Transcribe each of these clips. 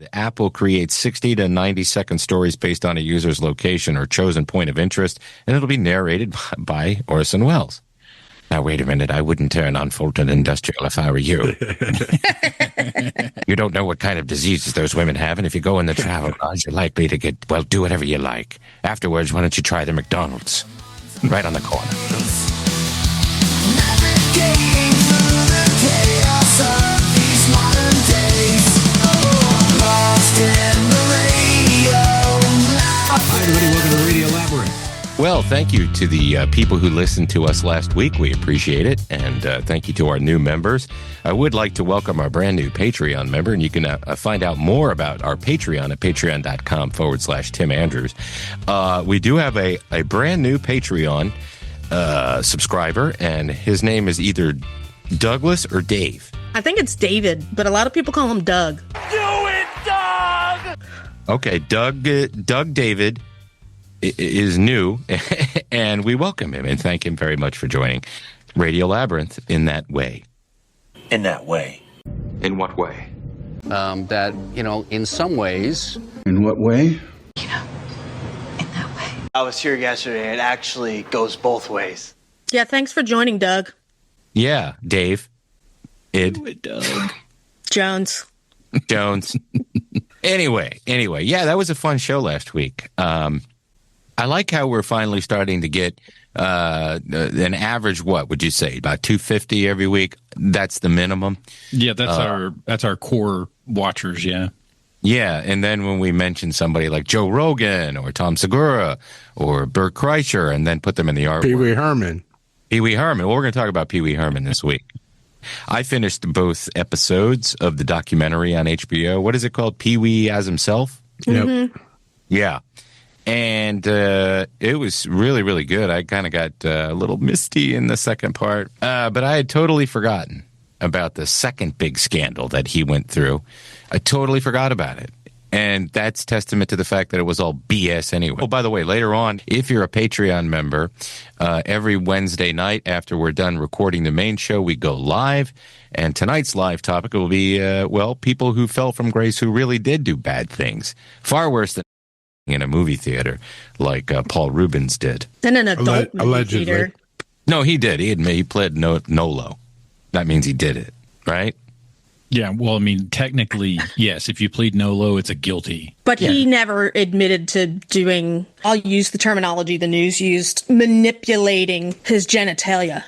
The app will create 60 to 90-second stories based on a user's location or chosen point of interest, and it'll be narrated by Orson Welles. Now, wait a minute. I wouldn't turn on Fulton Industrial if I were you. You don't know what kind of diseases those women have, and if you go in the travel lodge, you're likely to get, well, do whatever you like. Afterwards, why don't you try the McDonald's? Right on the corner. Navigating through the chaos of these modern days. Lost in the radio. Hi, everybody. Welcome to Radio Labyrinth. Well, thank you to the people who listened to us last week. We appreciate it. And thank you to our new members. I would like to welcome our brand new Patreon member. And you can find out more about our Patreon at patreon.com/Tim Andrews. We do have a brand new Patreon subscriber, and his name is either Douglas or Dave. I think it's David, but a lot of people call him Doug. Do it, Doug! Okay, Doug David is new, and we welcome him and thank him very much for joining Radio Labyrinth in that way. In that way. In what way? That, in some ways... In what way? I was here yesterday. It actually goes both ways. Yeah, thanks for joining, Doug. Yeah, Dave. Doug. Jones. Anyway, yeah, that was a fun show last week. I like how we're finally starting to get an average, what would you say, about 250 every week? That's the minimum. Yeah, that's our core watchers, yeah. Yeah, and then when we mention somebody like Joe Rogan or Tom Segura or Bert Kreischer and then put them in the artwork. Pee-wee Herman. Well, we're going to talk about Pee-wee Herman this week. I finished both episodes of the documentary on HBO. What is it called? Pee-wee as himself? Yep. Yeah. And it was really, really good. I kind of got a little misty in the second part. But I had totally forgotten about the second big scandal that he went through. I totally forgot about it. And that's testament to the fact that it was all BS anyway. Oh, by the way, later on, if you're a Patreon member, every Wednesday night after we're done recording the main show, we go live. And tonight's live topic will be, people who fell from grace who really did do bad things. Far worse than in a movie theater like Paul Reubens did. In an adult movie allegedly. theater. No, he did. He pled nolo. That means he did it, right? Yeah, well, I mean, technically, yes. If you plead nolo, it's a guilty. But he never admitted to doing, I'll use the terminology the news used, manipulating his genitalia.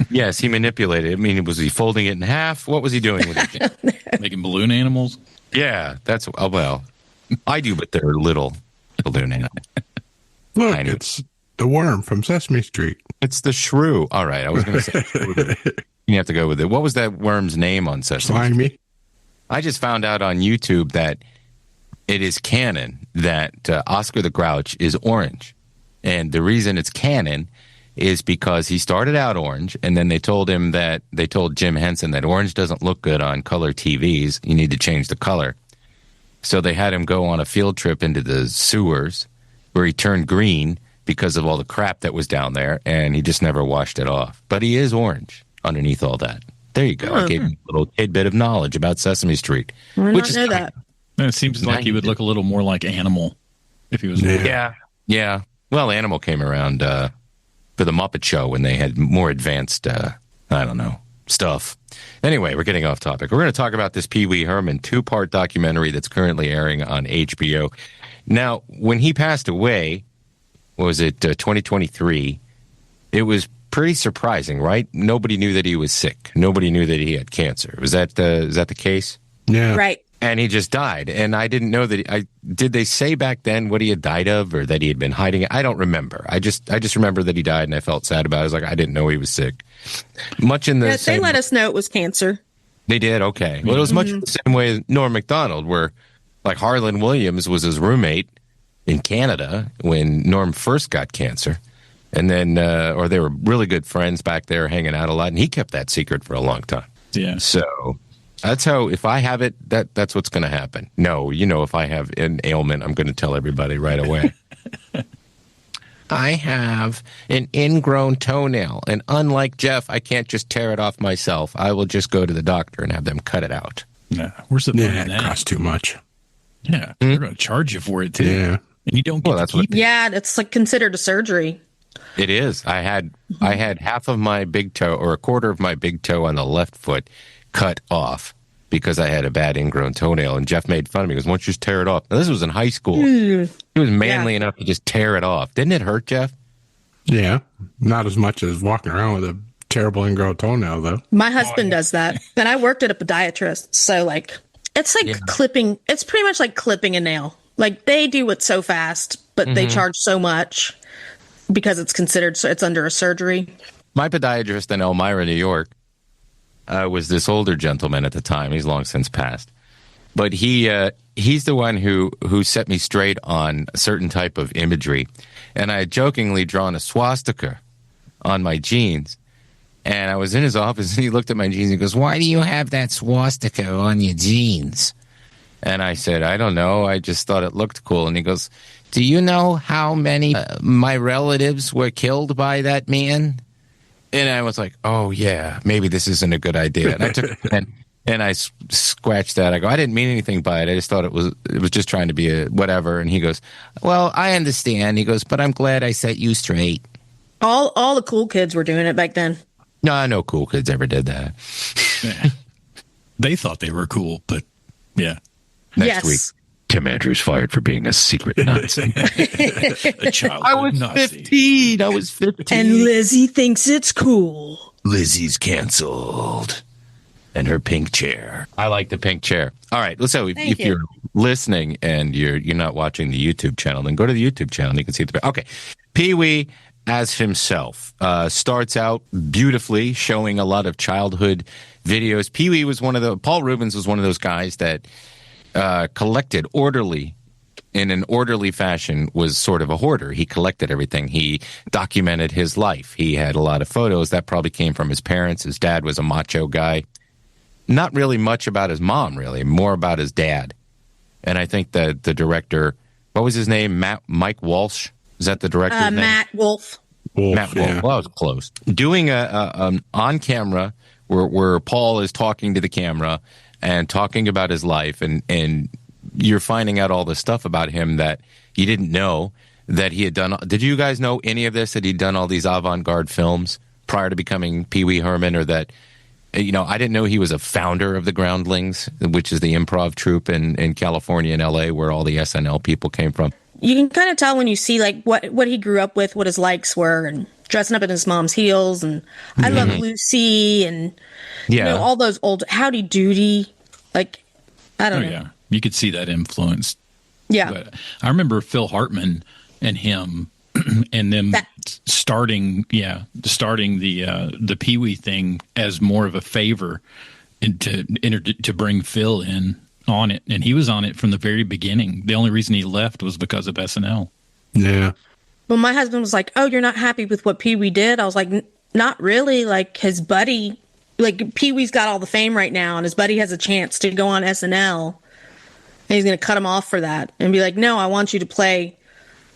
Yes, he manipulated it. I mean, was he folding it in half? What was he doing with it? Making balloon animals? Yeah, that's, well, I do, but they're little balloon animals. Look, it's the worm from Sesame Street. It's the shrew. All right, I was going to say. You have to go with it. What was that worm's name on Sesame Street? Slimy. I just found out on YouTube that it is canon that Oscar the Grouch is orange. And the reason it's canon is because he started out orange, and then they told Jim Henson that orange doesn't look good on color TVs. You need to change the color. So they had him go on a field trip into the sewers where he turned green because of all the crap that was down there, and he just never washed it off. But he is orange underneath all that. There you go. I gave you a little tidbit of knowledge about Sesame Street. I did not know that. It seems like he would look a little more like Animal if he was. Yeah. Well, Animal came around for the Muppet Show when they had more advanced, stuff. Anyway, we're getting off topic. We're going to talk about this Pee-wee Herman 2-part documentary that's currently airing on HBO. Now, when he passed away, what was it, 2023, it was pretty surprising, right? Nobody knew that he was sick. Nobody knew that he had cancer. Is that the case? Yeah. Right. And he just died. And I didn't know that. Did they say back then what he had died of, or that he had been hiding it? I don't remember. I just remember that he died, and I felt sad about it. I was like, I didn't know he was sick. Much in the they let us know it was cancer. They did? Okay. Well, it was much the same way as Norm Macdonald, where like Harlan Williams was his roommate in Canada when Norm first got cancer. And then, or they were really good friends back there hanging out a lot. And he kept that secret for a long time. Yeah. So that's how, if I have it, that's what's going to happen. No, if I have an ailment, I'm going to tell everybody right away. I have an ingrown toenail. And unlike Jeff, I can't just tear it off myself. I will just go to the doctor and have them cut it out. Yeah, we're supposed Yeah, it costs too much. Yeah, they're going to charge you for it too. Yeah. And you don't get to keep it. Yeah, it's like considered a surgery. It is. I had half of my big toe or a quarter of my big toe on the left foot cut off because I had a bad ingrown toenail. And Jeff made fun of me. He goes, "Why don't you just tear it off?" Now, this was in high school. He was manly enough to just tear it off. Didn't it hurt, Jeff? Yeah. Not as much as walking around with a terrible ingrown toenail, though. My husband does that. And I worked at a podiatrist. So, like, it's like clipping. It's pretty much like clipping a nail. Like, they do it so fast, but they charge so much because it's considered, so it's under a surgery. My podiatrist in Elmira, New York, was this older gentleman at the time. He's long since passed. But he's the one who set me straight on a certain type of imagery. And I had jokingly drawn a swastika on my jeans. And I was in his office, and he looked at my jeans and he goes, "Why do you have that swastika on your jeans?" And I said, "I don't know. I just thought it looked cool." And he goes, "Do you know how many my relatives were killed by that man?" And I was like, "Oh, yeah, maybe this isn't a good idea." And I took and I scratched that. I go, "I didn't mean anything by it. I just thought it was just trying to be a whatever." And he goes, "Well, I understand." He goes, "But I'm glad I set you straight." All the cool kids were doing it back then. No, no cool kids ever did that. Yeah. They thought they were cool, but yeah. Next week, Tim Andrews fired for being a secret Nazi. A child. I was 15. I was 15. And Lizzie thinks it's cool. Lizzie's canceled. And her pink chair. I like the pink chair. All right. So if you're listening and you're not watching the YouTube channel, then go to the YouTube channel and you can see the. Okay. Pee-wee as himself starts out beautifully, showing a lot of childhood videos. Pee-wee was Paul Reubens was one of those guys that collected in an orderly fashion, was sort of a hoarder. He collected everything. He documented his life. He had a lot of photos. That probably came from his parents. His dad was a macho guy. Not really much about his mom, really. More about his dad. And I think that the director, what was his name? Mike Walsh? Is that the director's name? Matt Wolf. Matt Wolf. Yeah. Well, I was close. Doing an on-camera where Paul is talking to the camera and talking about his life, and you're finding out all the stuff about him that you didn't know that he had done. Did you guys know any of this, that he'd done all these avant-garde films prior to becoming Pee-wee Herman, or that, I didn't know he was a founder of the Groundlings, which is the improv troupe in California and LA where all the SNL people came from. You can kind of tell when you see like what he grew up with, what his likes were, and dressing up in his mom's heels, and I Love Lucy, and all those old Howdy Doody, like I don't know. Yeah, you could see that influence. Yeah, but I remember Phil Hartman and him and them starting the Pee-wee thing as more of a favor, and to bring Phil in on it, and he was on it from the very beginning. The only reason he left was because of SNL. Yeah. Well, my husband was like, "Oh, you're not happy with what Pee-wee did?" I was like, "Not really. Like his buddy, like Pee-wee's got all the fame right now, and his buddy has a chance to go on SNL, and he's going to cut him off for that and be like, no, I want you to play,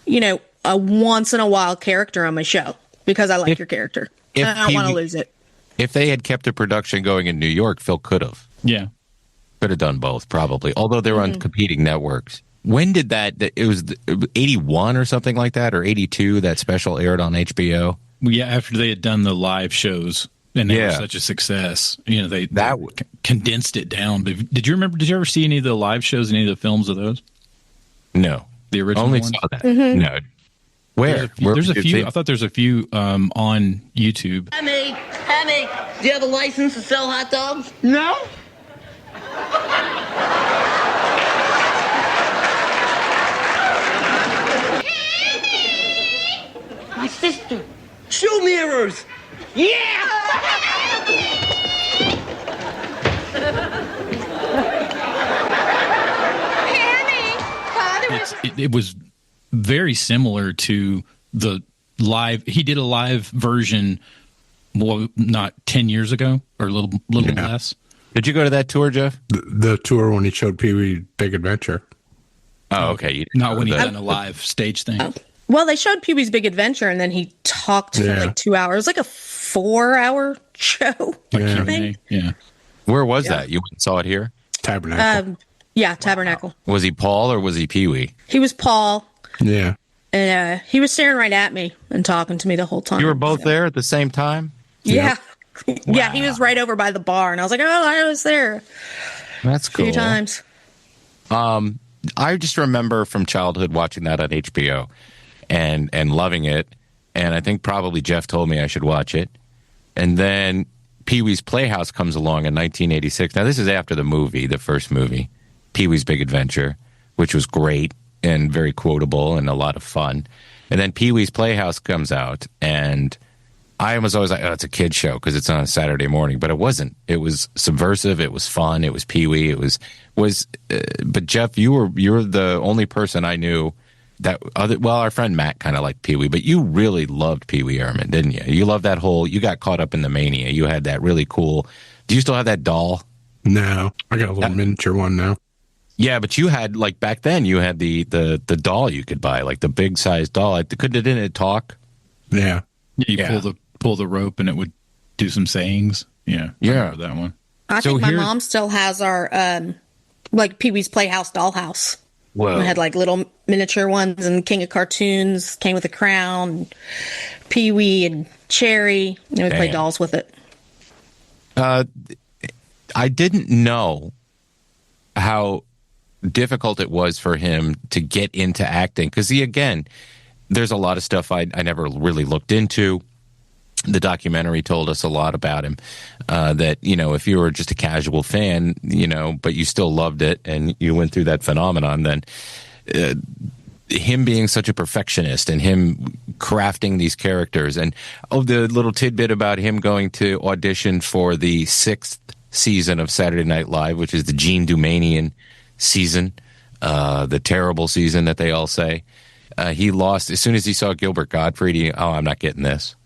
a once in a while character on my show because I like your character. And I don't want to lose it." If they had kept a production going in New York, Phil could have. Yeah. Could have done both, probably. Although they were on competing networks. When did it was 81 or something like that, or 82, that special aired on HBO? Yeah, after they had done the live shows and they were such a success, they condensed it down. But did you ever see any of the live shows, any of the films of those? No. The original Only ones? saw that. No. Where? There's a few. I thought there's a few on YouTube. Honey, do you have a license to sell hot dogs? No. My sister. Shoe mirrors. Yeah. It was very similar to the live. He did a live version, well, not 10 years ago or a little less. Did you go to that tour, Jeff? The tour when he showed Pee-wee Big Adventure. Oh, okay. Not when he done a live stage thing. Well, they showed Pee-wee's Big Adventure, and then he talked for like 2 hours, like a 4-hour show. Yeah. Where was that? You saw it here? Tabernacle. Yeah, Tabernacle. Was he Paul or was he Pee-wee? He was Paul. Yeah. And he was staring right at me and talking to me the whole time. You were both there at the same time? Yeah. Yeah, he was right over by the bar, and I was like, oh, I was there That's a cool. few times. I just remember from childhood watching that on HBO and loving it. And I think probably Jeff told me I should watch it. And then Pee-wee's Playhouse comes along in 1986. Now, this is after the movie, the first movie, Pee-wee's Big Adventure, which was great and very quotable and a lot of fun. And then Pee-wee's Playhouse comes out, and I was always like, oh, it's a kid's show because it's on a Saturday morning. But it wasn't. It was subversive. It was fun. It was Pee-wee. It was. But Jeff, you're the only person I knew that our friend Matt kind of liked Pee-wee, but you really loved Pee-wee Herman, didn't you? You loved that you got caught up in the mania. You had that really cool. Do you still have that doll? No, I got a little miniature one now. Yeah, but you had, like, back then you had the doll you could buy, like the big size doll. Didn't it talk? Yeah. You pull the rope and it would do some sayings. Yeah. I remember that one. I think my mom still has our like Pee-wee's Playhouse dollhouse. Whoa. We had like little miniature ones, and King of Cartoons came with a crown, Pee-wee and Cherry. And we played dolls with it. I didn't know how difficult it was for him to get into acting because there's a lot of stuff I never really looked into. The documentary told us a lot about him, that, if you were just a casual fan, but you still loved it and you went through that phenomenon, then him being such a perfectionist and him crafting these characters, and the little tidbit about him going to audition for the 6th season of Saturday Night Live, which is the Gene Dumanian season, the terrible season that they all say. He lost as soon as he saw Gilbert Gottfried. I'm not getting this.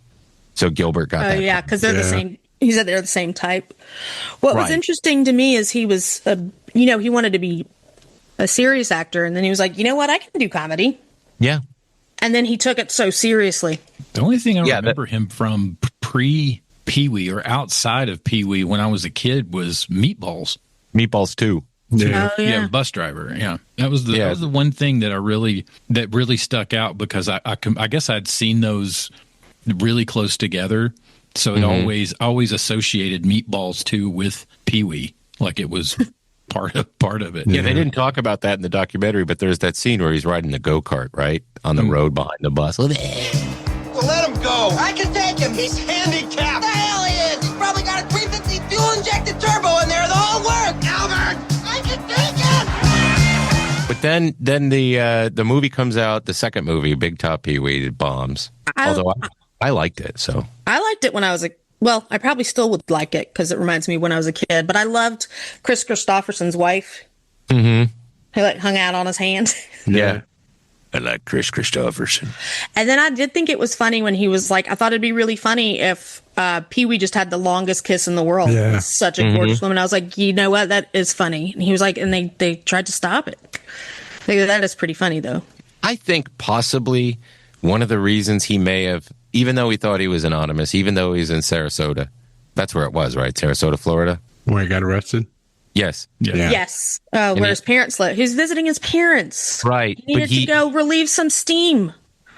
So Gilbert got that. Oh, yeah, because they're the same. He said they're the same type. What was interesting to me is he was, he wanted to be a serious actor. And then he was like, you know what? I can do comedy. Yeah. And then he took it so seriously. The only thing I remember him from pre-Pee-wee or outside of Pee-wee when I was a kid was Meatballs. Meatballs 2. Yeah. Oh, yeah. Bus driver. Yeah, that was the one thing that really stuck out because I guess I'd seen those really close together, so it always associated Meatballs 2 with Pee-wee, like it was part of it. Yeah, they didn't talk about that in the documentary, but there's that scene where he's riding the go-kart right on the road behind the bus. Well, let him go. I can take him. He's handicapped. The hell he is. He's probably got a 350 fuel-injected turbo in there. The whole work. Albert, I can take him. But then the movie comes out, the second movie, Big Top Pee-wee, it bombs. Although I liked it, so. I liked it when I was I probably still would like it because it reminds me when I was a kid, but I loved Chris Christopherson's wife. Mm-hmm. Who hung out on his hand. Yeah. I like Chris Christopherson. And then I did think it was funny when he was like, I thought it'd be really funny if Pee-wee just had the longest kiss in the world. Yeah. Such a gorgeous woman. I was like, you know what? That is funny. And he was like, and they tried to stop it. That is pretty funny, though. I think possibly one of the reasons he may have, even though he thought he was anonymous, even though he's in Sarasota, that's where it was, right? Sarasota, Florida? Where he got arrested? Yes. Yeah. Yes. Where his parents live. He's visiting his parents. Right. He needed to go relieve some steam.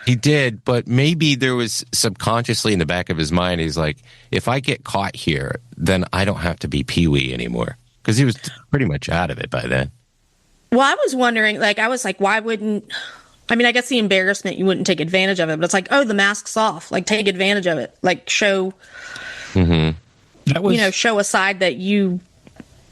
He did, but maybe there was subconsciously in the back of his mind, he's like, if I get caught here, then I don't have to be Pee-wee anymore. Because he was pretty much out of it by then. Well, I was wondering, why wouldn't... I mean, I guess the embarrassment, you wouldn't take advantage of it, but it's like, oh, the mask's off. Like, take advantage of it. Like, show, that was, show a side that you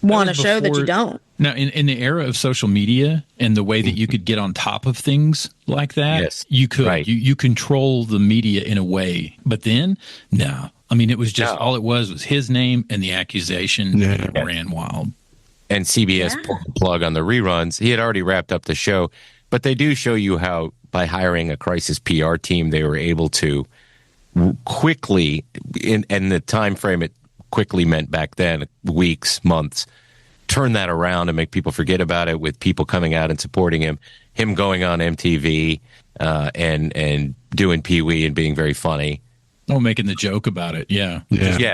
want to show that you don't. Now, in the era of social media and the way that you could get on top of things like that, yes, you could. You control the media in a way. But then, no. I mean, it was just, all it was his name and the accusation ran wild. And CBS pulled the plug on the reruns. He had already wrapped up the show. But they do show you how, by hiring a crisis PR team, they were able to quickly, in the time frame it quickly meant back then, weeks, months, turn that around and make people forget about it with people coming out and supporting him going on MTV and doing Pee-wee and being very funny. Oh, making the joke about it, yeah.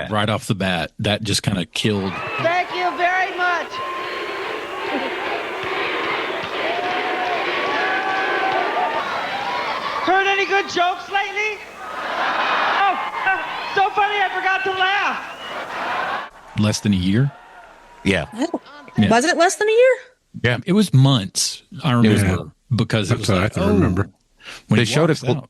Right off the bat, that just kind of killed. Thank you very much. any good jokes lately? Oh, so funny I forgot to laugh. Less than a year? Yeah. Yeah. Was it less than a year? Yeah. It was months, I remember, because it was That's what I like, can remember. when They he showed walks out.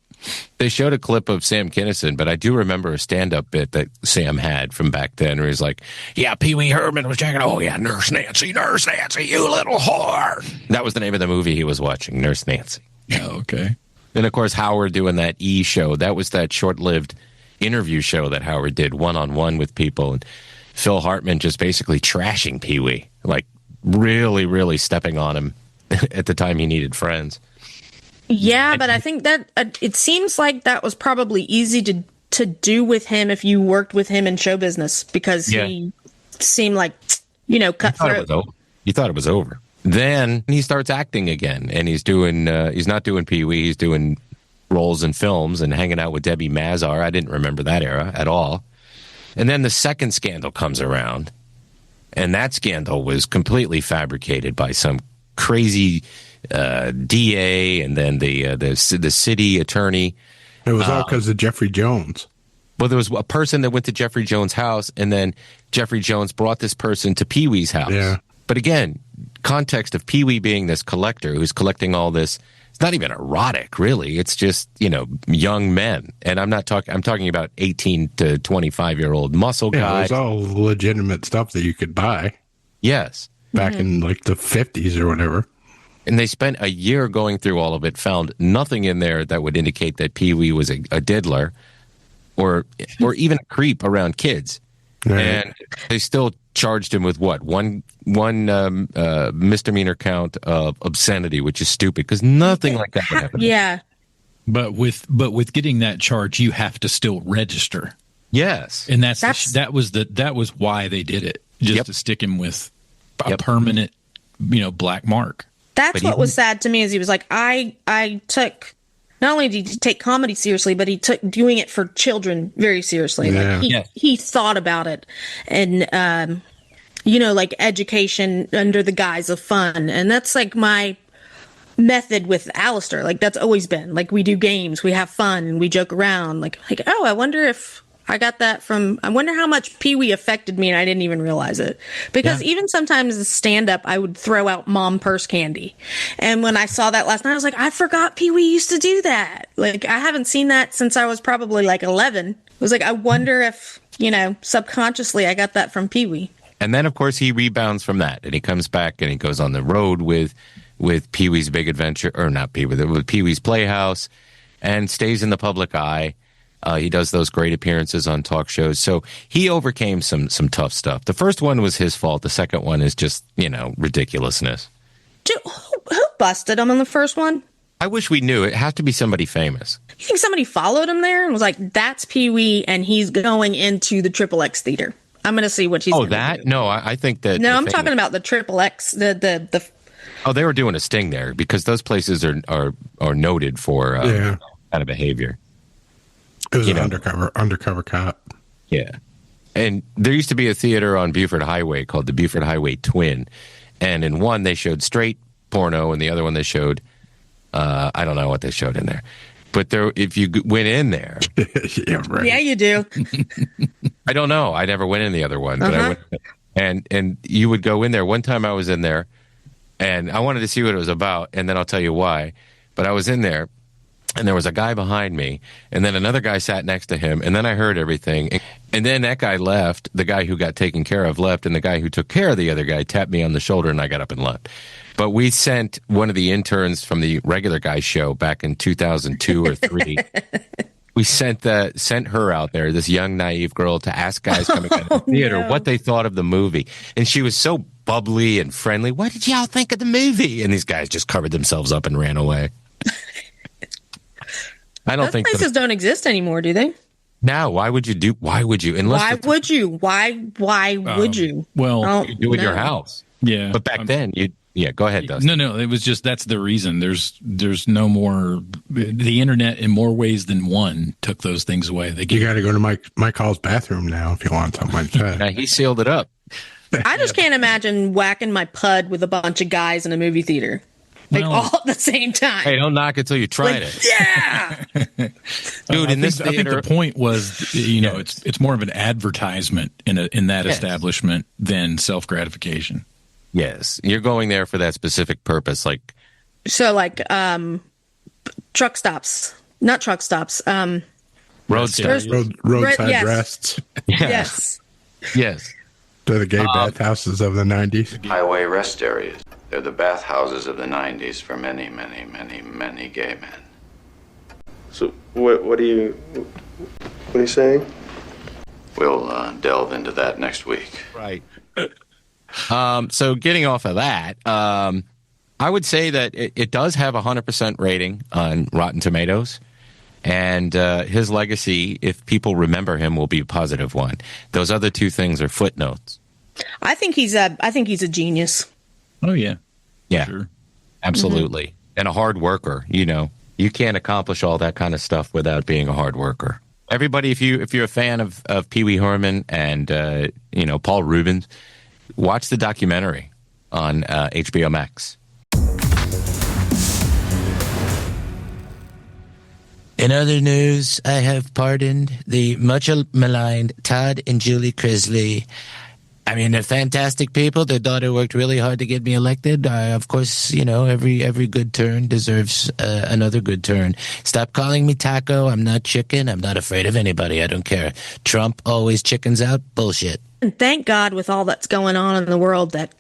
They showed a clip of Sam Kinison, but I do remember a stand-up bit that Sam had from back then where he's like, yeah, Pee-wee Herman was checking, oh, yeah, Nurse Nancy, you little whore. That was the name of the movie he was watching, Nurse Nancy. Oh, okay. And, of course, Howard doing that E! show. That was that short-lived interview show that Howard did, one-on-one with people. And Phil Hartman just basically trashing Pee-wee, like really, really stepping on him at the time he needed friends. Yeah, but I think that it seems like that was probably easy to do with him if you worked with him in show business because he seemed like, cutthroat. You thought it was over. Then he starts acting again, and he's not doing Pee-wee, he's doing roles in films and hanging out with Debbie Mazar. I didn't remember that era at all. And then the second scandal comes around, and that scandal was completely fabricated by some crazy DA and then the city attorney. It was all because of Jeffrey Jones. Well, there was a person that went to Jeffrey Jones' house, and then Jeffrey Jones brought this person to Pee-wee's house. Yeah. But again, context of Pee-wee being this collector who's collecting all this. It's not even erotic, really. It's just, young men. And I'm talking about 18 to 25-year-old muscle guys. It was all legitimate stuff that you could buy. Yes. Back in like the 50s or whatever. And they spent a year going through all of it, found nothing in there that would indicate that Pee-wee was a diddler or even a creep around kids. Right. And they still charged him with what? One misdemeanor count of obscenity, which is stupid because nothing like that would happen. Yeah. But with getting that charge, you have to still register. Yes. And that was why they did it. Just to stick him with a permanent, black mark. That's what was sad to me is he was like, I took, not only did he take comedy seriously, but he took doing it for children very seriously. Yeah. Like he thought about it and, like education under the guise of fun. And that's like my method with Alistair. Like that's always been like, we do games, we have fun and we joke around like, oh, I wonder if I got that I wonder how much Pee-wee affected me and I didn't even realize it. Because even sometimes as stand-up, I would throw out mom purse candy. And when I saw that last night, I was like, I forgot Pee-wee used to do that. Like, I haven't seen that since I was probably like 11. It was like, I wonder if, subconsciously I got that from Pee-wee. And then, of course, he rebounds from that. And he comes back and he goes on the road with Pee-wee's Big Adventure, or not Pee-wee, with Pee-wee's Playhouse and stays in the public eye. He does those great appearances on talk shows. So he overcame some tough stuff. The first one was his fault. The second one is just, ridiculousness. Who busted him on the first one? I wish we knew. It has to be somebody famous. You think somebody followed him there and was like, that's Pee-wee and he's going into the XXX theater. I'm going to see what he's going to do. No, I think that... No, I'm talking about the XXX, the... Oh, they were doing a sting there because those places are noted for kind of behavior. It was an undercover cop. Yeah. And there used to be a theater on Buford Highway called the Buford Highway Twin. And in one, they showed straight porno, and the other one they showed, I don't know what they showed in there. But if you went in there... Yeah, right. Yeah, you do. I don't know. I never went in the other one. But I went, and you would go in there. One time I was in there, and I wanted to see what it was about, and then I'll tell you why. But I was in there, and there was a guy behind me, and then another guy sat next to him, and then I heard everything. And then that guy left, the guy who got taken care of left, and the guy who took care of the other guy tapped me on the shoulder, and I got up and left. But we sent one of the interns from the regular guy show back in 2002 or 3. We sent her out there, this young, naive girl, to ask guys coming out of the theater what they thought of the movie. And she was so bubbly and friendly. What did y'all think of the movie? And these guys just covered themselves up and ran away. I don't think places don't exist anymore, do they? No. Why would you? Why would you? Why would you? Well, you do it in your house. Yeah. But back then, go ahead, Dustin. No, it was just that's the reason. There's no more. The internet, in more ways than one, took those things away. You got to go to Mike Hall's bathroom now if you want something like that. Yeah, he sealed it up. I just can't imagine whacking my pud with a bunch of guys in a movie theater. like all at the same time. Hey, don't knock it till you tried it. Yeah. Dude, in this I think theater, the point was, it's more of an advertisement in that establishment than self-gratification. yes, you're going there for that specific purpose. Like, So like truck stops, not truck stops. roadside. Roadside yes. rests. Yes. Yes. They're the gay bathhouses of the 90s. Highway rest areas. They're the bathhouses of the 90s for many, many, many, many gay men. So what are you saying? We'll delve into that next week. Right. So getting off of that, I would say that it does have a 100% rating on Rotten Tomatoes. And his legacy, if people remember him, will be a positive one. Those other two things are footnotes. I think he's a genius. Oh, yeah. Yeah, Sure. absolutely. And a hard worker. You can't accomplish all that kind of stuff without being a hard worker. Everybody, if you're a fan of Pee-wee Herman and Paul Reubens, watch the documentary on HBO Max. In other news, I have pardoned the much maligned Todd and Julie Crisley. I mean, they're fantastic people. Their daughter worked really hard to get me elected. Of course, every good turn deserves another good turn. Stop calling me taco. I'm not chicken. I'm not afraid of anybody. I don't care. Trump always chickens out. Bullshit. And thank God, with all that's going on in the world, that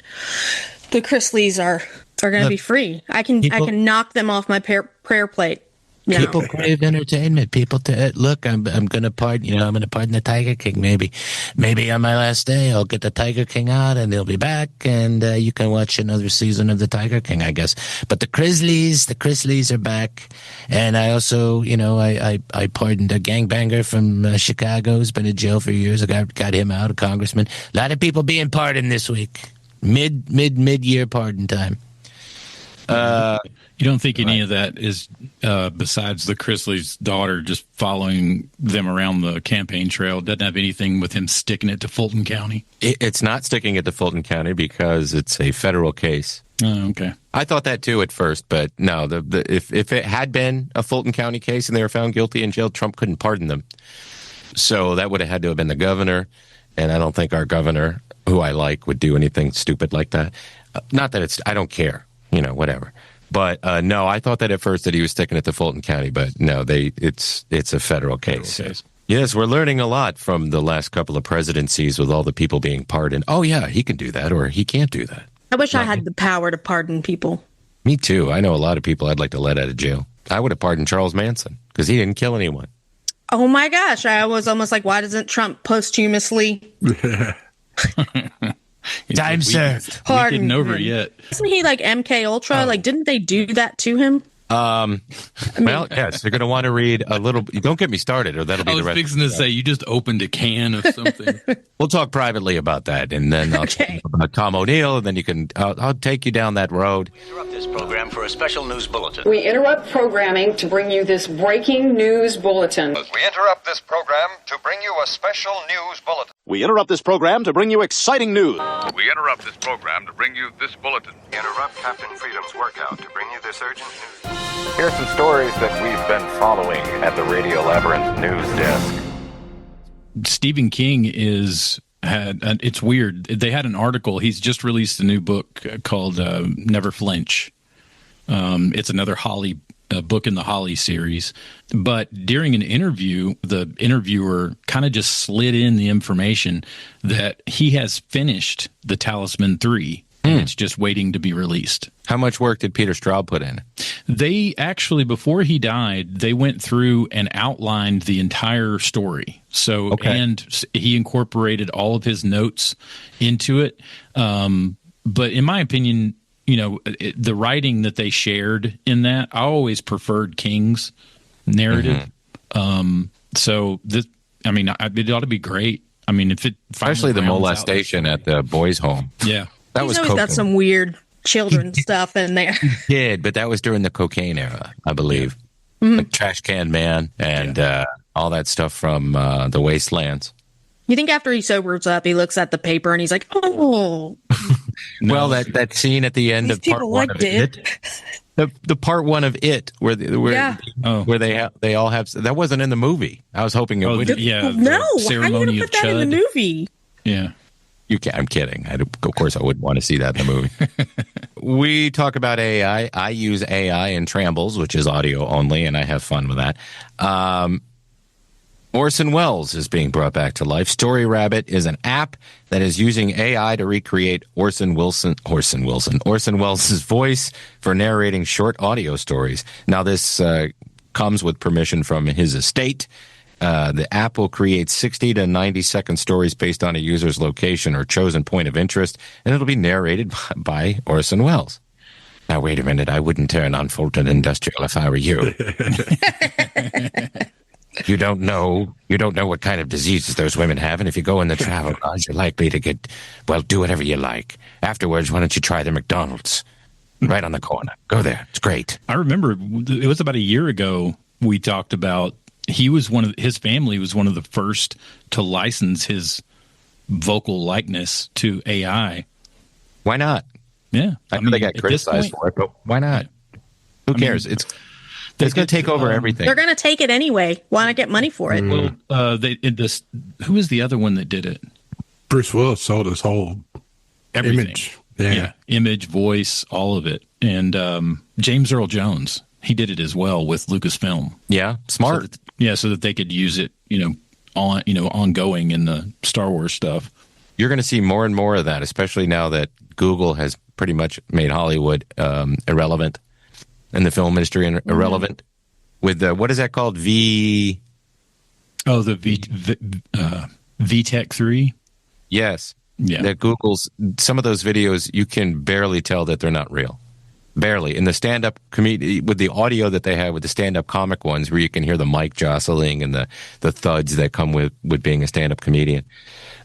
the Chrisleys are going to be free. I can knock them off my prayer plate. No. People crave entertainment. People look. I'm going to pardon. I'm going to pardon the Tiger King. Maybe on my last day, I'll get the Tiger King out, and they'll be back, and you can watch another season of the Tiger King, I guess. But the Chrisleys are back, and I also, I pardoned a gangbanger from Chicago who's been in jail for years. I got him out, a congressman. A lot of people being pardoned this week. Mid-year pardon time. You don't think any of that is, besides the Chrisley's daughter just following them around the campaign trail, doesn't have anything with him sticking it to Fulton County? It's not sticking it to Fulton County because it's a federal case. Oh, okay. I thought that too at first, but no. If it had been a Fulton County case and they were found guilty in jail, Trump couldn't pardon them. So that would have had to have been the governor, and I don't think our governor, who I like, would do anything stupid like that. Not that I don't care, whatever. But no, I thought that at first that he was sticking it to Fulton County, but no, it's a federal case. Yes, we're learning a lot from the last couple of presidencies with all the people being pardoned. Oh yeah, he can do that, or he can't do that. I wish I had the power to pardon people. Me too. I know a lot of people I'd like to let out of jail. I would have pardoned Charles Manson because he didn't kill anyone. Oh my gosh, I was almost like, why doesn't Trump posthumously? Time served. We didn't over yet. Isn't he like MK Ultra? Like, didn't they do that to him? Well, yes, you're going to want to read a little. Don't get me started, or that'll be the rest. I was fixing to say you just opened a can of something. We'll talk privately about that, and then I'll talk about Tom O'Neill, and then you can. I'll take you down that road. We interrupt this program for a special news bulletin. We interrupt programming to bring you this breaking news bulletin. We interrupt this program to bring you a special news bulletin. We interrupt this program to bring you exciting news. We interrupt this program to bring you this bulletin. We interrupt Captain Freedom's workout to bring you this urgent news. Here's some stories that we've been following at the Radio Labyrinth news desk. Stephen King it's weird. They had an article. He's just released a new book called Never Flinch. It's another Holly book in the Holly series. But during an interview, the interviewer kind of just slid in the information that he has finished the Talisman 3. And it's just waiting to be released. How much work did Peter Straub put in? They actually, before he died, they went through and outlined the entire story. So, and he incorporated all of his notes into it. But in my opinion, the writing that they shared in that, I always preferred King's narrative. So this, it ought to be great. I mean, if it especially the molestation at the boys' home. Yeah. He's always got some weird children stuff in there. He did, but that was during the cocaine era, I believe. Like Trash Can Man and all that stuff from the Wastelands. You think after he sobers up, he looks at the paper and he's like, oh. Well, that scene at the end These of part people one liked of it. The part one of It, where they all have that wasn't in the movie. I was hoping it would. Yeah, no, how are you going to put that in the movie? Yeah. I'm kidding. Of course, I wouldn't want to see that in the movie. We talk about AI. I use AI in Trambles, which is audio only, and I have fun with that. Orson Welles is being brought back to life. Story Rabbit is an app that is using AI to recreate Orson Welles' voice for narrating short audio stories. Now, this comes with permission from his estate. The app will create 60 to 90-second stories based on a user's location or chosen point of interest, and it'll be narrated by Orson Welles. Now, wait a minute. I wouldn't turn on Fulton Industrial if I were you. You don't know what kind of diseases those women have, and if you go in the travel lodge, you're likely to get, well, do whatever you like. Afterwards, why don't you try the McDonald's right on the corner? Go there. It's great. I remember it was about a year ago we talked about his family was one of the first to license his vocal likeness to AI. Why not? Yeah. I know they got criticized for it, but why not? Who cares? It's going to take over everything. They're going to take it anyway. Why not get money for it? Well, who was the other one that did it? Bruce Willis sold his whole Everything. image. Yeah. Image, voice, all of it. And James Earl Jones, he did it as well with Lucasfilm. Yeah, smart. So that they could use it, ongoing in the Star Wars stuff. You're going to see more and more of that, especially now that Google has pretty much made Hollywood irrelevant and the film industry irrelevant. With what is that called? VTech 3. Yes. Yeah. That Google's some of those videos you can barely tell that they're not real. Barely. In the stand-up comedy, with the audio that they have with the stand-up comic ones, where you can hear the mic jostling and the thuds that come with being a stand-up comedian.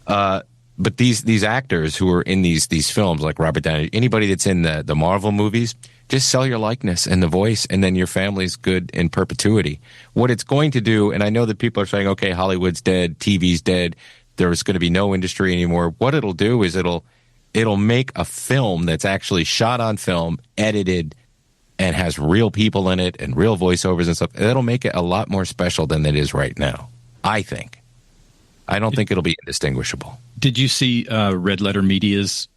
But these actors who are in these films, like Robert Downey, anybody that's in the Marvel movies, just sell your likeness and the voice, and then your family's good in perpetuity. What it's going to do, and I know that people are saying, okay, Hollywood's dead, TV's dead, there's going to be no industry anymore. What it'll do is it'll make a film that's actually shot on film, edited, and has real people in it and real voiceovers and stuff. It'll make it a lot more special than it is right now, I think. I don't think it'll be indistinguishable. Did you see Red Letter Media's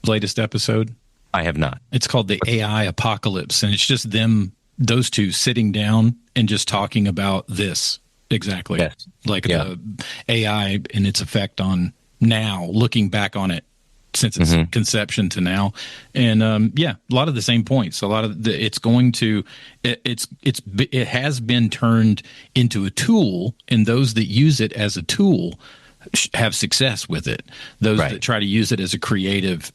latest episode? I have not. It's called The AI Apocalypse, and it's just those two sitting down and just talking about this exactly. Yes. The AI and its effect on now, looking back on it since its conception to now. And a lot of the same points. A lot of it has been turned into a tool, and those that use it as a tool have success with it. Those that try to use it as a creative,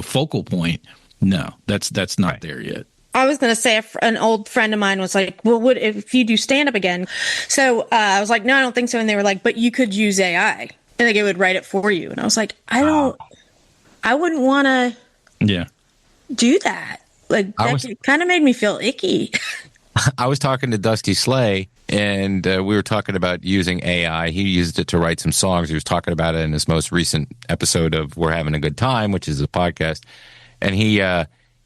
focal point, no, that's not there yet. I was going to say an old friend of mine was like, well, what if you do stand up again? So I was like, no, I don't think so. And they were like, but you could use AI and like it would write it for you. And I was like, I wouldn't want to do that. Like that kind of made me feel icky. I was talking to Dusty Slay, and we were talking about using AI. He used it to write some songs. He was talking about it in his most recent episode of We're Having a Good Time, which is a podcast. And he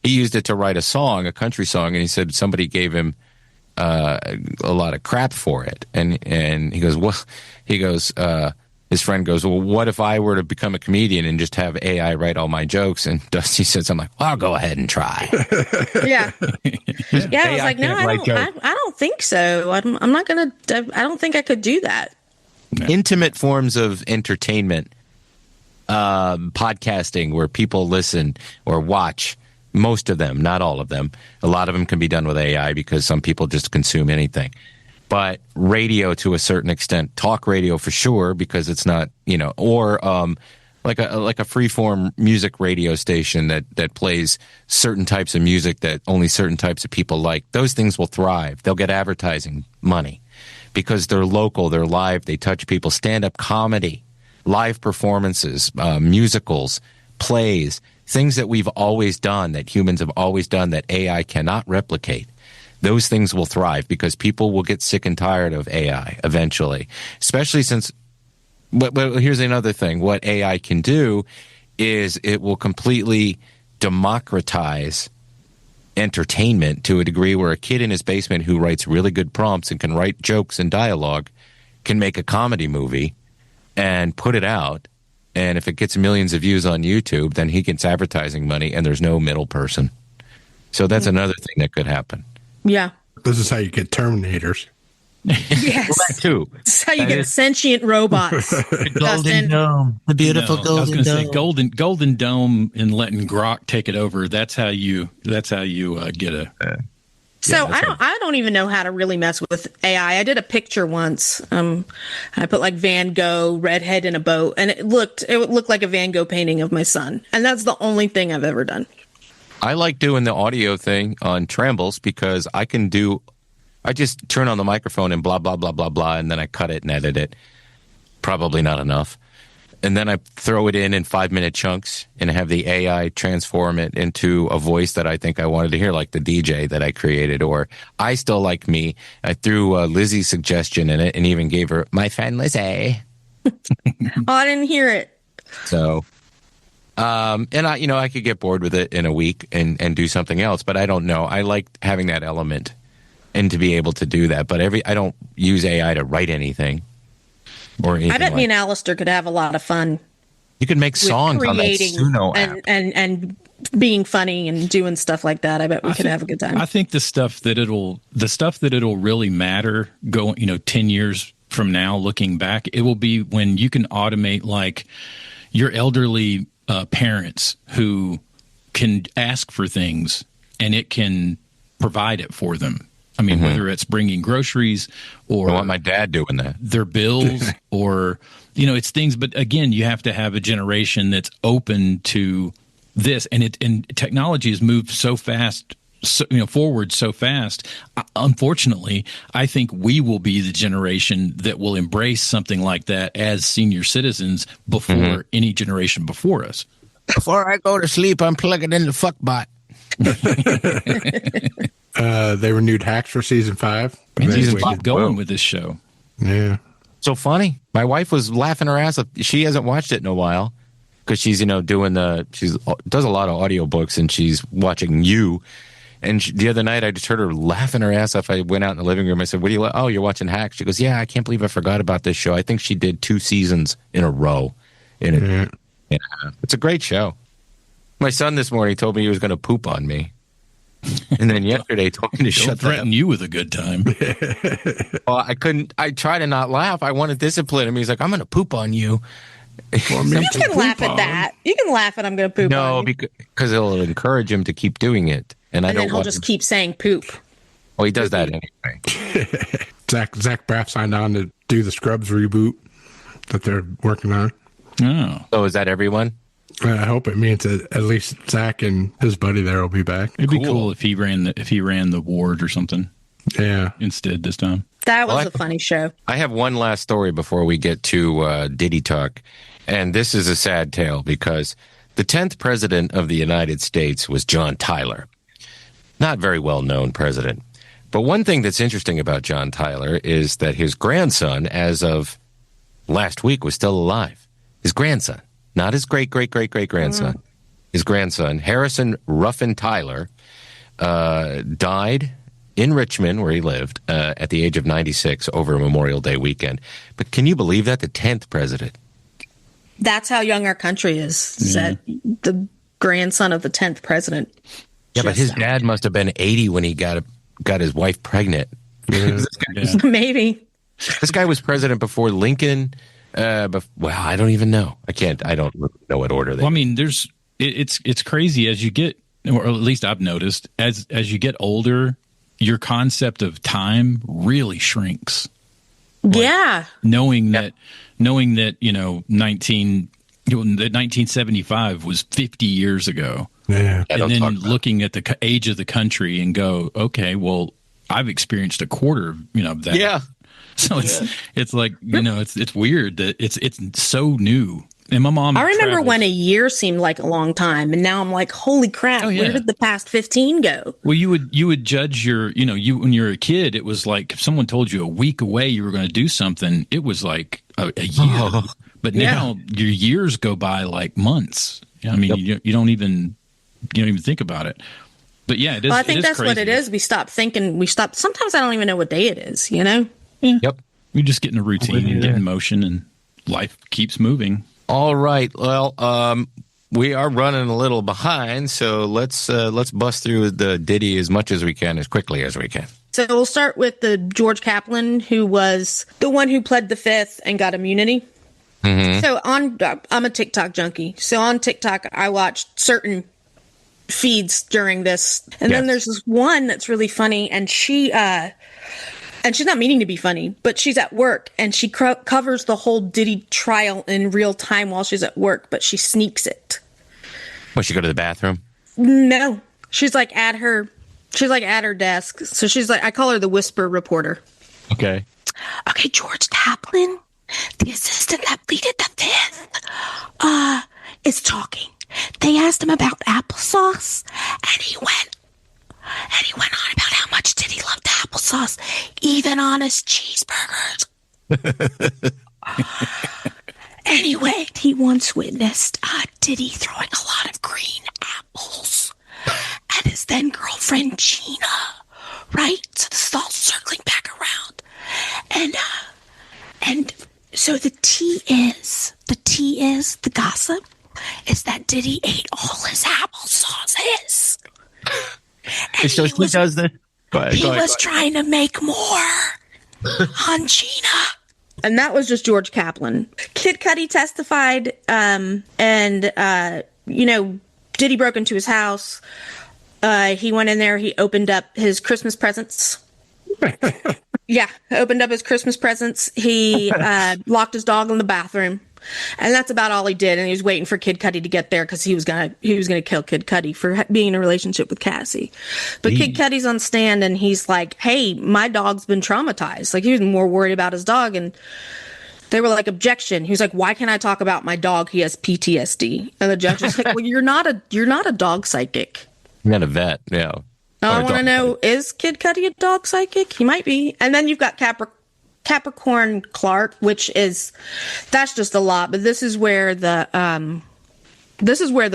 used it to write a song, a country song, and he said somebody gave him a lot of crap for it. And he goes, well, his friend goes, well, what if I were to become a comedian and just have AI write all my jokes? And Dusty said something like, well, I'll go ahead and try. Yeah. I was like, no, I don't think so. I'm not going to, I don't think I could do that. No. Intimate forms of entertainment, podcasting where people listen or watch, most of them, not all of them. A lot of them can be done with AI because some people just consume anything. But radio to a certain extent, talk radio for sure, because it's not, or like a freeform music radio station that plays certain types of music that only certain types of people like. Those things will thrive. They'll get advertising money because they're local, they're live, they touch people. Stand-up comedy, live performances, musicals, plays, things that we've always done, that humans have always done, that AI cannot replicate. Those things will thrive because people will get sick and tired of AI eventually, especially since, but here's another thing. What AI can do is it will completely democratize entertainment to a degree where a kid in his basement who writes really good prompts and can write jokes and dialogue can make a comedy movie and put it out. And if it gets millions of views on YouTube, then he gets advertising money and there's no middle person. So that's another thing that could happen. Yeah. This is how you get Terminators. Yes. Well, that too. That's how you get sentient robots. Golden Dome. The beautiful I was Golden going to say Dome. Golden Dome and letting Grok take it over. That's how you get a. So I don't even know how to really mess with AI. I did a picture once. I put like Van Gogh redhead in a boat, and it looked like a Van Gogh painting of my son. And that's the only thing I've ever done. I like doing the audio thing on Trembles because I just turn on the microphone and blah, blah, blah, blah, blah, and then I cut it and edit it. Probably not enough. And then I throw it in 5-minute chunks and have the AI transform it into a voice that I think I wanted to hear, like the DJ that I created. Or I Still Like Me. I threw Lizzie's suggestion in it and even gave her my friend Lizzie. Oh, I didn't hear it. So, and I could get bored with it in a week and do something else, but I don't know. I like having that element and to be able to do that. But I don't use AI to write anything or anything. I bet me and Alistair could have a lot of fun. You could make songs on that Suno app. and being funny and doing stuff like that. I bet we could have a good time. I think the stuff that it'll really matter 10 years from now, looking back, it will be when you can automate like your elderly parents who can ask for things and it can provide it for them. I mean, whether it's bringing groceries or I want my dad doing that, their bills or, it's things. But again, you have to have a generation that's open to this. And technology has moved so fast, forward so fast. Unfortunately, I think we will be the generation that will embrace something like that as senior citizens before any generation before us. Before I go to sleep, I'm plugging in the fuckbot. They renewed Hacks for season 5. And season 5 going with this show. Yeah. So funny. My wife was laughing her ass off. She hasn't watched it in a while because she's, she does a lot of audiobooks and she's watching you. And the other night I just heard her laughing her ass off. I went out in the living room. I said, what do you like? Oh, you're watching Hacks. She goes, yeah, I can't believe I forgot about this show. I think she did 2 seasons in a row. Yeah. It's a great show. My son this morning told me he was going to poop on me. And then yesterday he told me to shut threaten you with a good time. Well, I couldn't. I try to not laugh. I want to discipline him. He's like, I'm going to poop on you. You can laugh at that. You can laugh at I'm going to poop on you. No, because it'll encourage him to keep doing it. And I don't then he'll just keep saying poop. Well, he does that anyway. Zach Braff signed on to do the Scrubs reboot that they're working on. Oh. So is that everyone? I hope it means that at least Zach and his buddy there will be back. It'd be cool if he ran the ward or something. Yeah. Instead this time. That was a funny show. I have one last story before we get to Diddy talk. And this is a sad tale because the 10th president of the United States was John Tyler. Not very well known president. But one thing that's interesting about John Tyler is that his grandson, as of last week, was still alive. His grandson. Not his great-great-great-great-grandson. His grandson, Harrison Ruffin Tyler, died in Richmond, where he lived, at the age of 96 over Memorial Day weekend. But can you believe that? The 10th president. That's how young our country is. That the grandson of the 10th president. Yeah, but his dad must have been 80 when he got his wife pregnant. Maybe. This guy was president before Lincoln. Well, I don't even know. I don't know what order they. Well, I mean, it's crazy as you get, or at least I've noticed, as you get older, your concept of time really shrinks. Yeah. Knowing that 1975 was 50 years ago. Yeah. And then looking at the age of the country and go, okay, well, I've experienced a quarter of that. Yeah. So it's like, it's weird that it's so new. And my mom, I remember when a year seemed like a long time, and now I'm like, holy crap, where did the past 15 go? Well, you would judge when you're a kid, it was like if someone told you a week away you were going to do something, it was like a year. But now your years go by like months. I mean, you don't even think about it. But yeah, it is. Well, I think that's crazy. what it is. We stop thinking. Sometimes I don't even know what day it is, you know? Yeah. Yep. You just get in a routine and get in motion, and life keeps moving. All right. Well, we are running a little behind, so let's bust through the Diddy as much as we can, as quickly as we can. So we'll start with the George Kaplan, who was the one who pled the fifth and got immunity. Mm-hmm. So I'm a TikTok junkie. So on TikTok, I watched certain feeds during this, and then there's this one that's really funny, and she's not meaning to be funny, but she's at work and she covers the whole Diddy trial in real time while she's at work, but she sneaks it. Well, she go to the bathroom? No, she's like at her desk. So she's like, I call her the whisper reporter. Okay. Okay, George Kaplan, the assistant that pleaded the fifth, is talking. They asked him about applesauce, and he went on about how much Diddy loved applesauce, even on his cheeseburgers. Anyway, he once witnessed Diddy throwing a lot of green apples at his then girlfriend Gina. Right? So this is all circling back around, and so the gossip is that Diddy ate all his applesauces. And so he does this. He was trying to make more on Gina. And that was just George Kaplan. Kid Cudi testified, Diddy broke into his house. He went in there, he opened up his Christmas presents. Yeah, opened up his Christmas presents. He locked his dog in the bathroom. And that's about all he did. And he was waiting for Kid Cudi to get there because he was gonna kill Kid Cudi for being in a relationship with Cassie. But Kid Cudi's on stand and he's like, "Hey, my dog's been traumatized." Like, he was more worried about his dog, and they were like, "Objection." He was like, "Why can't I talk about my dog? He has PTSD." And the judge was like, "Well, you're not a dog psychic. You're not a vet, yeah." I want to know, is Kid Cudi a dog psychic? He might be. And then you've got Capricorn Clark, that's just a lot, but this is where the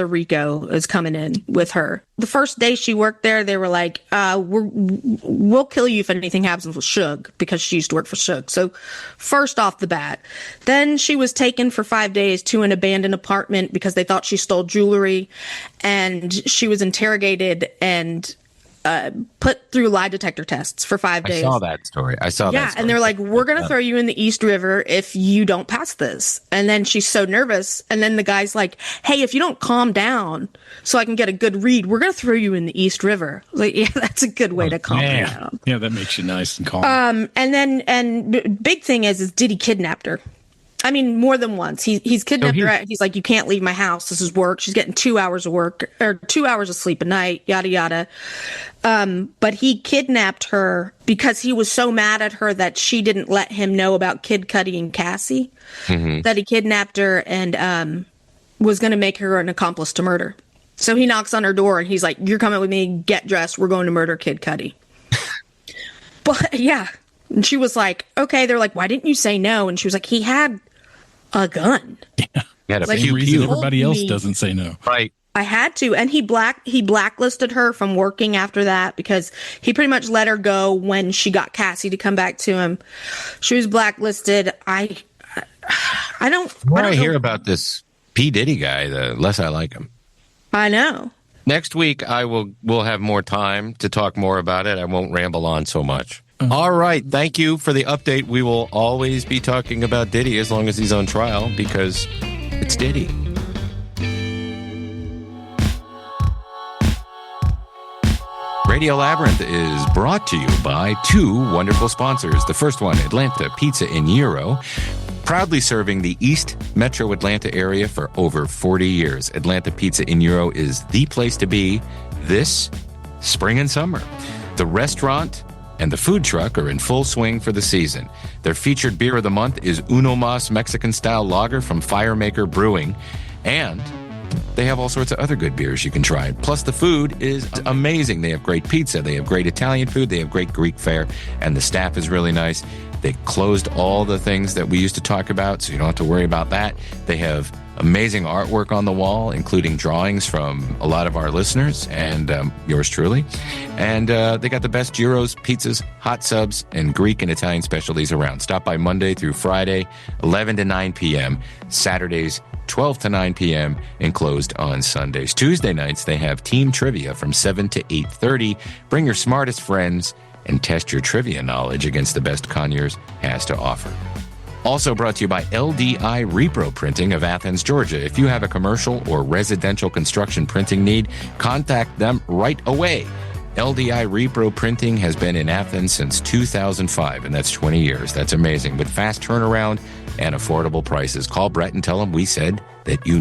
Rico is coming in with her. The first day she worked there, they were like, we'll kill you if anything happens with Suge, because she used to work for Suge. So first off the bat, then she was taken for 5 days to an abandoned apartment because they thought she stole jewelry, and she was interrogated and put through lie detector tests for 5 days. I saw that story. Yeah, and they're like, "We're going to throw you in the East River if you don't pass this." And then she's so nervous. And then the guy's like, "Hey, if you don't calm down so I can get a good read, we're going to throw you in the East River." I was like, yeah, that's a good way to calm down. Yeah, that makes you nice and calm. And big thing is Diddy kidnapped her. I mean, more than once. He's kidnapped her. He's like, "You can't leave my house. This is work." She's getting 2 hours of work, or 2 hours of sleep a night, yada, yada. But he kidnapped her because he was so mad at her that she didn't let him know about Kid Cudi and Cassie, that he kidnapped her and was going to make her an accomplice to murder. So he knocks on her door and he's like, "You're coming with me. Get dressed. We're going to murder Kid Cudi." But yeah. And she was like, "Okay." They're like, "Why didn't you say no?" And she was like, "He had a gun." Yeah. Like, the reason everybody else doesn't say no. Right. I had to. And he blacklisted her from working after that because he pretty much let her go when she got Cassie to come back to him. She was blacklisted. I don't. The more I hear about this P. Diddy guy, the less I like him. I know. Next week, we'll have more time to talk more about it. I won't ramble on so much. All right. Thank you for the update. We will always be talking about Diddy as long as he's on trial, because it's Diddy. Radio Labyrinth is brought to you by two wonderful sponsors. The first one, Atlanta Pizza in Euro, proudly serving the East Metro Atlanta area for over 40 years. Atlanta Pizza in Euro is the place to be this spring and summer. The restaurant and the food truck are in full swing for the season. Their featured beer of the month is Uno Mas Mexican-style lager from Firemaker Brewing, and they have all sorts of other good beers you can try. Plus, the food is amazing. They have great pizza. They have great Italian food. They have great Greek fare, and the staff is really nice. They closed all the things that we used to talk about, so you don't have to worry about that. They have amazing artwork on the wall, including drawings from a lot of our listeners and yours truly. And they got the best gyros, pizzas, hot subs, and Greek and Italian specialties around. Stop by Monday through Friday, 11 to 9 p.m., Saturdays, 12 to 9 p.m., and closed on Sundays. Tuesday nights, they have team trivia from 7 to 8:30. Bring your smartest friends and test your trivia knowledge against the best Conyers has to offer. Also brought to you by LDI Repro Printing of Athens, Georgia. If you have a commercial or residential construction printing need, contact them right away. LDI Repro Printing has been in Athens since 2005, and that's 20 years. That's amazing. With fast turnaround and affordable prices. Call Brett and tell him we said that you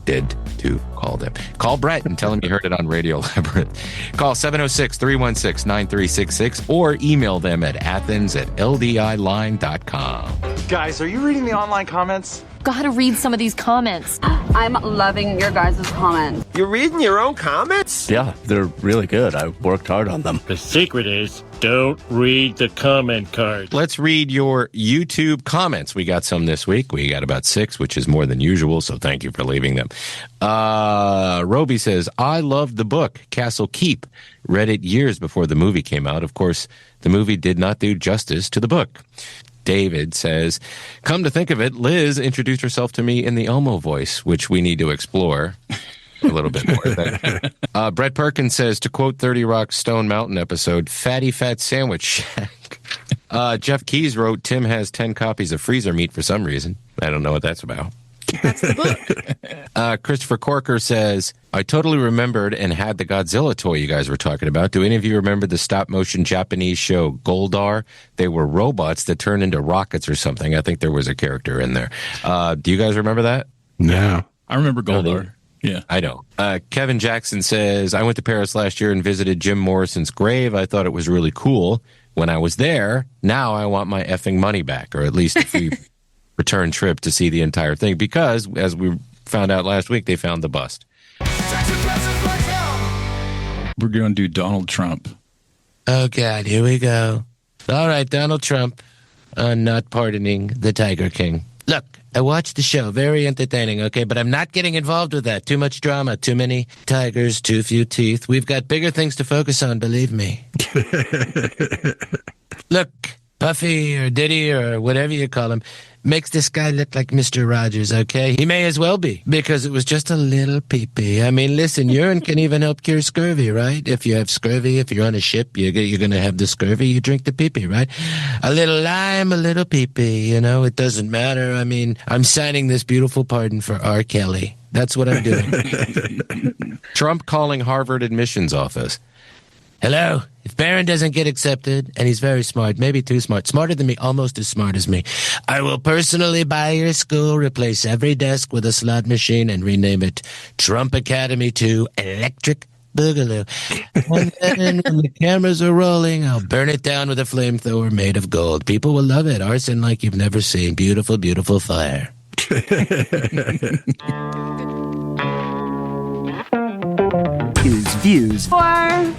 did to call them. Call Brett and tell him you heard it on Radio Labyrinth. Call 706-316-9366 or email them at athens@ldiline.com. Guys, are you reading the online comments? Gotta read some of these comments. I'm loving your guys' comments. You're reading your own comments? Yeah, they're really good. I worked hard on them. The secret is don't read the comment card. Let's read your YouTube comments. We got some this week. We got about 6, which is more than usual, so thank you for leaving them. Roby says, I loved the book, Castle Keep. Read it years before the movie came out. Of course, the movie did not do justice to the book. David says, come to think of it, Liz introduced herself to me in the Elmo voice, which we need to explore a little bit more. Brett Perkins says, to quote 30 Rock's Stone Mountain episode, fatty fat sandwich shack. Jeff Keys wrote, Tim has 10 copies of Freezer Meat for some reason. I don't know what that's about. That's the book. Christopher Corker says, I totally remembered and had the Godzilla toy you guys were talking about. Do any of you remember the stop-motion Japanese show Goldar? They were robots that turned into rockets or something. I think there was a character in there. Do you guys remember that? No. I remember Goldar. Yeah. I know. Kevin Jackson says, I went to Paris last year and visited Jim Morrison's grave. I thought it was really cool when I was there. Now I want my effing money back, or at least a free return trip to see the entire thing, because as we found out last week, they found the bust. We're going to do Donald Trump. Oh, God, here we go. All right, Donald Trump, not pardoning the Tiger King. Look, I watched the show. Very entertaining, okay? But I'm not getting involved with that. Too much drama, too many tigers, too few teeth. We've got bigger things to focus on, believe me. Look, Puffy or Diddy or whatever you call him makes this guy look like Mr. Rogers, okay? He may as well be, because it was just a little pee-pee. I mean, listen, urine can even help cure scurvy, right? If you have scurvy, if you're on a ship, you're going to have the scurvy, you drink the pee-pee, right? A little lime, a little pee-pee, you know? It doesn't matter. I mean, I'm signing this beautiful pardon for R. Kelly. That's what I'm doing. Trump calling Harvard admissions office. Hello? If Barron doesn't get accepted, and he's very smart, maybe too smart, smarter than me, almost as smart as me, I will personally buy your school, replace every desk with a slot machine, and rename it Trump Academy to Electric Boogaloo. And then when the cameras are rolling, I'll burn it down with a flamethrower made of gold. People will love it. Arson like you've never seen. Beautiful, beautiful fire. Views. Or.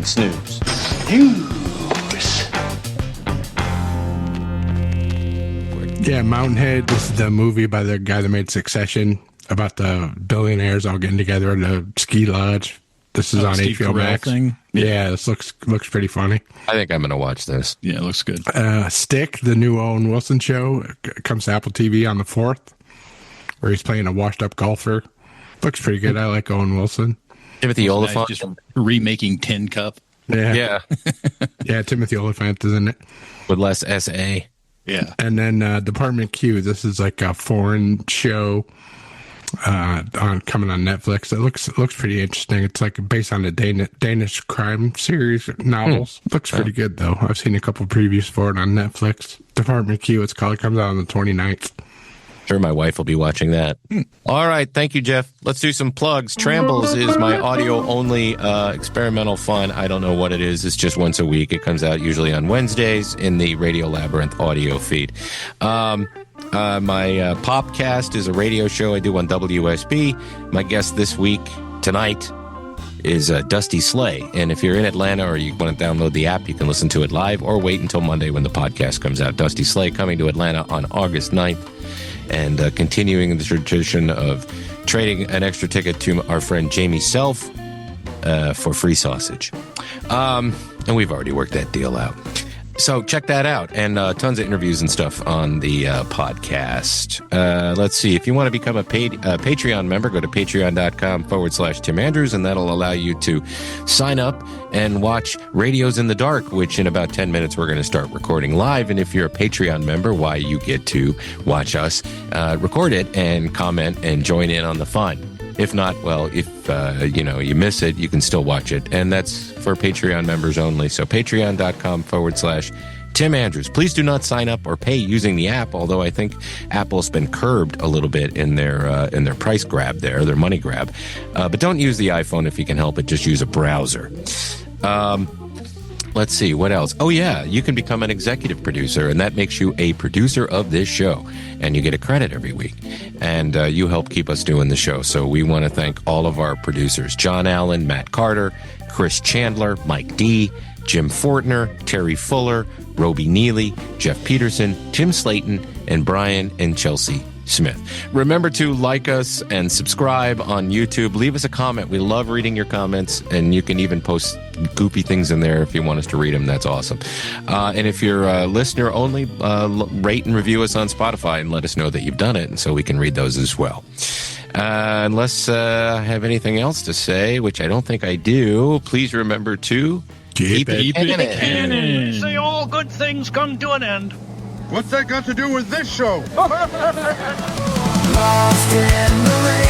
Snooze. Yeah, Mountainhead. This is the movie by the guy that made Succession about the billionaires all getting together at a ski lodge. This is on Steve HBO Carell Max. thing? Yeah, this looks pretty funny. I think I'm going to watch this. Yeah, it looks good. Stick, the new Owen Wilson show, comes to Apple TV on the 4th, where he's playing a washed-up golfer. Looks pretty good. I like Owen Wilson. Timothy Oliphant. Just remaking Tin Cup. Yeah. Yeah, Timothy Oliphant is in it. With less SA. Yeah. And then Department Q. This is like a foreign show coming on Netflix. It looks pretty interesting. It's like based on the Danish crime series novels. Looks pretty good, though. I've seen a couple previews for it on Netflix. Department Q, it's called. It comes out on the 29th. Sure, my wife will be watching that. All right, thank you, Jeff. Let's do some plugs. Trambles is my audio-only experimental fun. I don't know what it is. It's just once a week. It comes out usually on Wednesdays in the Radio Labyrinth audio feed. My Popcast is a radio show I do on WSB. My guest this week, tonight, is Dusty Slay. And if you're in Atlanta or you want to download the app, you can listen to it live or wait until Monday when the podcast comes out. Dusty Slay coming to Atlanta on August 9th and continuing the tradition of trading an extra ticket to our friend Jamie Self for free sausage. And we've already worked that deal out. So check that out, and tons of interviews and stuff on the podcast. Let's see. If you want to become a Patreon member, go to patreon.com/Tim Andrews, and that'll allow you to sign up and watch Radios in the Dark, which in about 10 minutes we're going to start recording live. And if you're a Patreon member, why, you get to watch us record it and comment and join in on the fun. If not, well, if you miss it, you can still watch it. And that's for Patreon members only. So patreon.com/Tim Andrews. Please do not sign up or pay using the app, although I think Apple's been curbed a little bit in their price grab there, their money grab. But don't use the iPhone if you can help it. Just use a browser. Let's see, what else? Oh, yeah, you can become an executive producer, and that makes you a producer of this show, and you get a credit every week, and you help keep us doing the show. So we want to thank all of our producers, John Allen, Matt Carter, Chris Chandler, Mike D., Jim Fortner, Terry Fuller, Roby Neely, Jeff Peterson, Tim Slayton, and Brian and Chelsea Smith. Remember to like us and subscribe on YouTube. Leave us a comment. We love reading your comments, and you can even post goofy things in there if you want us to read them. That's awesome. And if you're a listener only, rate and review us on Spotify and let us know that you've done it, and so we can read those as well. Unless I have anything else to say, which I don't think I do, please remember to keep it canon. Say all good things come to an end. What's that got to do with this show? Lost in the rain.